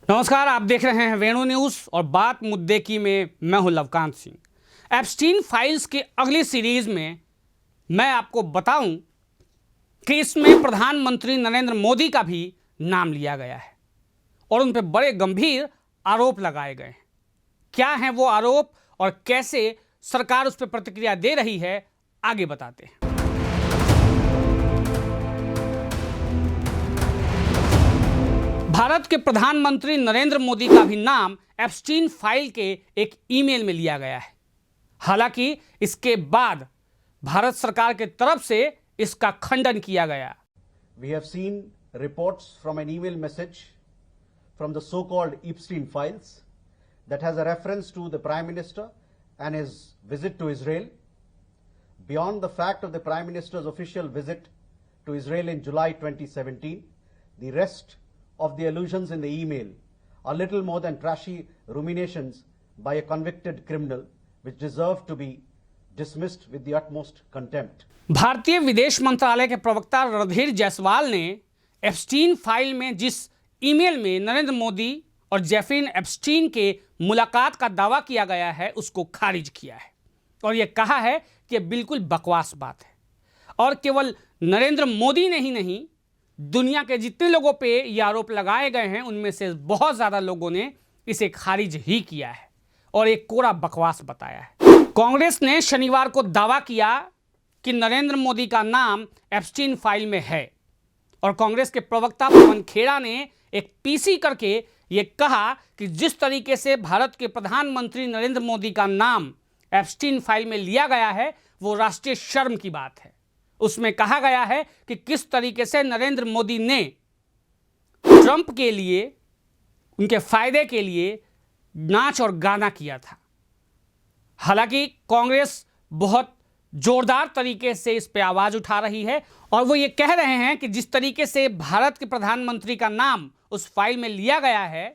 नमस्कार, आप देख रहे हैं वेणु न्यूज़ और बात मुद्दे की में मैं हूं लवकांत सिंह। एप्स्टीन फाइल्स की अगली सीरीज में मैं आपको बताऊं कि इसमें प्रधानमंत्री नरेंद्र मोदी का भी नाम लिया गया है और उन पर बड़े गंभीर आरोप लगाए गए हैं। क्या हैं वो आरोप और कैसे सरकार उस पर प्रतिक्रिया दे रही है, आगे बताते हैं। भारत के प्रधानमंत्री नरेंद्र मोदी का भी नाम एप्स्टीन फाइल के एक ईमेल में लिया गया है। हालांकि इसके बाद भारत सरकार के तरफ से इसका खंडन किया गया। We have seen reports from an email message from the so-called Epstein files that has a reference to the Prime Minister and his visit to Israel. Beyond the fact of the Prime Minister's official visit to Israel in July 2017, the rest of the allusions in the email are little more than trashy ruminations by a convicted criminal which deserve to be dismissed with the utmost contempt. भारतीय विदेश मंत्रालय के प्रवक्ता रणधीर जायसवाल ने Epstein file में जिस email में नरेंद्र मोदी और जेफरीन एप्स्टीन के मुलाकात का दावा किया गया है उसको खारिज किया है और यह कहा है कि बिल्कुल बकवास बात है और केवल नरेंद्र मोदी ने ही नहीं, दुनिया के जितने लोगों पे ये आरोप लगाए गए हैं उनमें से बहुत ज़्यादा लोगों ने इसे खारिज ही किया है और एक कोरा बकवास बताया है। कांग्रेस ने शनिवार को दावा किया कि नरेंद्र मोदी का नाम एप्स्टीन फाइल में है और कांग्रेस के प्रवक्ता पवन खेड़ा ने एक पीसी करके ये कहा कि जिस तरीके से भारत के प्रधानमंत्री नरेंद्र मोदी का नाम एप्स्टीन फाइल में लिया गया है वो राष्ट्रीय शर्म की बात है। उसमें कहा गया है कि किस तरीके से नरेंद्र मोदी ने ट्रंप के लिए, उनके फायदे के लिए नाच और गाना किया था। हालांकि कांग्रेस बहुत जोरदार तरीके से इस पे आवाज उठा रही है और वो ये कह रहे हैं कि जिस तरीके से भारत के प्रधानमंत्री का नाम उस फाइल में लिया गया है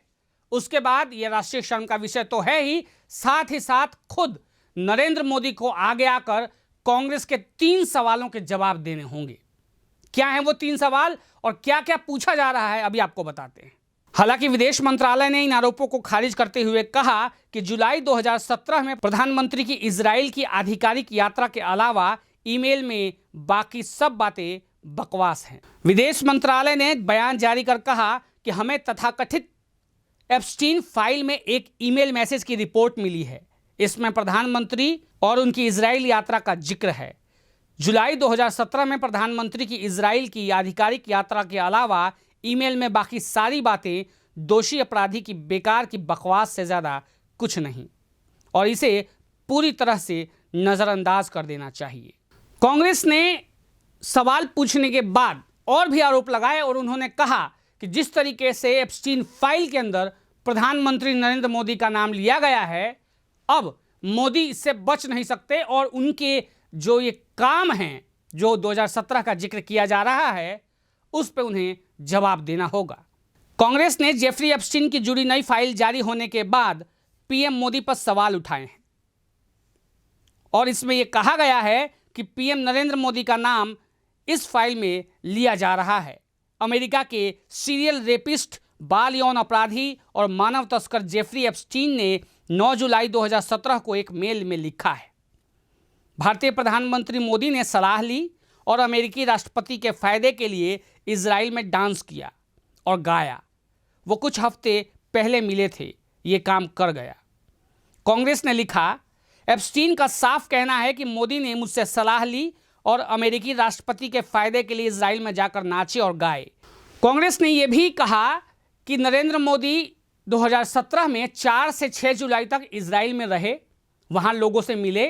उसके बाद ये राष्ट्रीय शर्म का विषय तो है ही साथ खुद नरेंद्र मोदी को आगे आकर कांग्रेस के 3 सवालों के जवाब देने होंगे। क्या हैं वो 3 सवाल और क्या क्या पूछा जा रहा है, अभी आपको बताते हैं। हालांकि विदेश मंत्रालय ने इन आरोपों को खारिज करते हुए कहा कि जुलाई 2017 में प्रधानमंत्री की इजराइल की आधिकारिक यात्रा के अलावा ईमेल में बाकी सब बातें बकवास हैं। विदेश मंत्रालय ने बयान जारी कर कहा कि हमें तथाकथित एप्स्टीन फाइल में एक ईमेल मैसेज की रिपोर्ट मिली है। इसमें प्रधानमंत्री और उनकी इजराइल यात्रा का जिक्र है। जुलाई 2017 में प्रधानमंत्री की इजराइल की आधिकारिक यात्रा के अलावा ईमेल में बाकी सारी बातें दोषी अपराधी की बेकार की बकवास से ज़्यादा कुछ नहीं और इसे पूरी तरह से नज़रअंदाज कर देना चाहिए। कांग्रेस ने सवाल पूछने के बाद और भी आरोप लगाए और उन्होंने कहा कि जिस तरीके से एप्स्टीन फाइल के अंदर प्रधानमंत्री नरेंद्र मोदी का नाम लिया गया है, अब मोदी इससे बच नहीं सकते और उनके जो ये काम हैं जो 2017 का जिक्र किया जा रहा है उस पर उन्हें जवाब देना होगा। कांग्रेस ने जेफरी एप्स्टीन की जुड़ी नई फाइल जारी होने के बाद पीएम मोदी पर सवाल उठाए हैं और इसमें यह कहा गया है कि पीएम नरेंद्र मोदी का नाम इस फाइल में लिया जा रहा है। अमेरिका के सीरियल रेपिस्ट, बाल यौन अपराधी और मानव तस्कर जेफरी एप्स्टीन ने 9 जुलाई 2017 को एक मेल में लिखा है, भारतीय प्रधानमंत्री मोदी ने सलाह ली और अमेरिकी राष्ट्रपति के फायदे के लिए इजराइल में डांस किया और गाया। वो कुछ हफ्ते पहले मिले थे, ये काम कर गया। कांग्रेस ने लिखा, एप्स्टीन का साफ कहना है कि मोदी ने मुझसे सलाह ली और अमेरिकी राष्ट्रपति के फायदे के लिए इजराइल में जाकर नाचे और गाए। कांग्रेस ने यह भी कहा कि नरेंद्र मोदी 2017 में 4 से 6 जुलाई तक इजराइल में रहे, वहां लोगों से मिले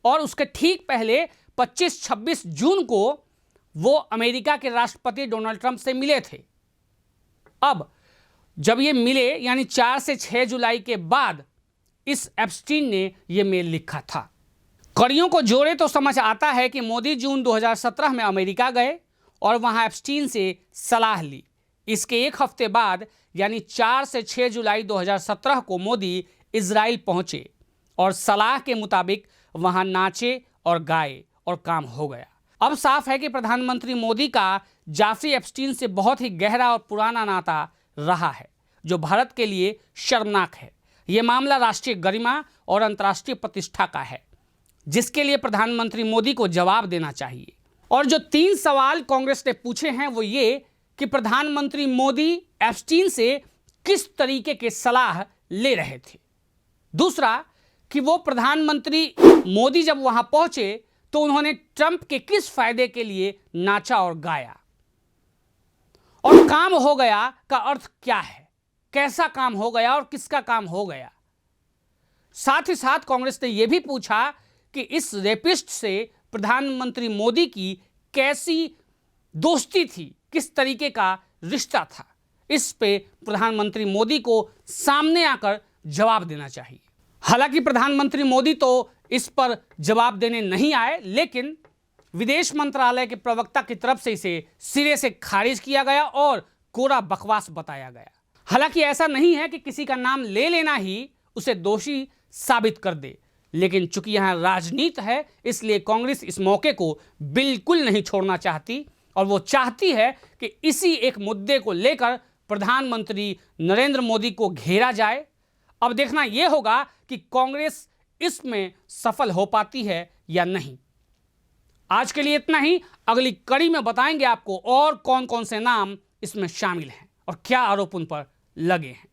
और उसके ठीक पहले 25-26 जून को वो अमेरिका के राष्ट्रपति डोनाल्ड ट्रंप से मिले थे। अब जब ये मिले यानी 4 से 6 जुलाई के बाद इस एप्स्टीन ने ये मेल लिखा था। कड़ियों को जोड़े तो समझ आता है कि मोदी जून 2017 में अमेरिका गए और वहां एप्स्टीन से सलाह ली। इसके एक हफ्ते बाद यानी 4 से 6 जुलाई 2017 को मोदी इजराइल पहुंचे और सलाह के मुताबिक वहां नाचे और गाए और काम हो गया। अब साफ है कि प्रधानमंत्री मोदी का जेफरी एप्स्टीन से बहुत ही गहरा और पुराना नाता रहा है। जो भारत के लिए शर्मनाक है। ये मामला राष्ट्रीय गरिमा और अंतर्राष्ट्रीय प्रतिष्ठा का है, जिसके लिए प्रधानमंत्री मोदी को जवाब देना चाहिए। और जो 3 सवाल कांग्रेस ने पूछे हैं वो ये कि प्रधानमंत्री मोदी एप्स्टीन से किस तरीके के सलाह ले रहे थे। दूसरा कि वो प्रधानमंत्री मोदी जब वहां पहुंचे तो उन्होंने ट्रंप के किस फायदे के लिए नाचा और गाया। और काम हो गया का अर्थ क्या है, कैसा काम हो गया और किसका काम हो गया। साथ ही साथ कांग्रेस ने यह भी पूछा कि इस रेपिस्ट से प्रधानमंत्री मोदी की कैसी दोस्ती थी, किस तरीके का रिश्ता था। इस पे प्रधानमंत्री मोदी को सामने आकर जवाब देना चाहिए। हालांकि प्रधानमंत्री मोदी तो इस पर जवाब देने नहीं आए, लेकिन विदेश मंत्रालय के प्रवक्ता की तरफ से इसे सिरे से खारिज किया गया और कोरा बकवास बताया गया। हालांकि ऐसा नहीं है कि किसी का नाम ले लेना ही उसे दोषी साबित कर दे, लेकिन चूंकि यहां राजनीति है इसलिए कांग्रेस इस मौके को बिल्कुल नहीं छोड़ना चाहती और वो चाहती है कि इसी एक मुद्दे को लेकर प्रधानमंत्री नरेंद्र मोदी को घेरा जाए। अब देखना यह होगा कि कांग्रेस इसमें सफल हो पाती है या नहीं। आज के लिए इतना ही। अगली कड़ी में बताएंगे आपको और कौन कौन से नाम इसमें शामिल हैं और क्या आरोप उन पर लगे हैं।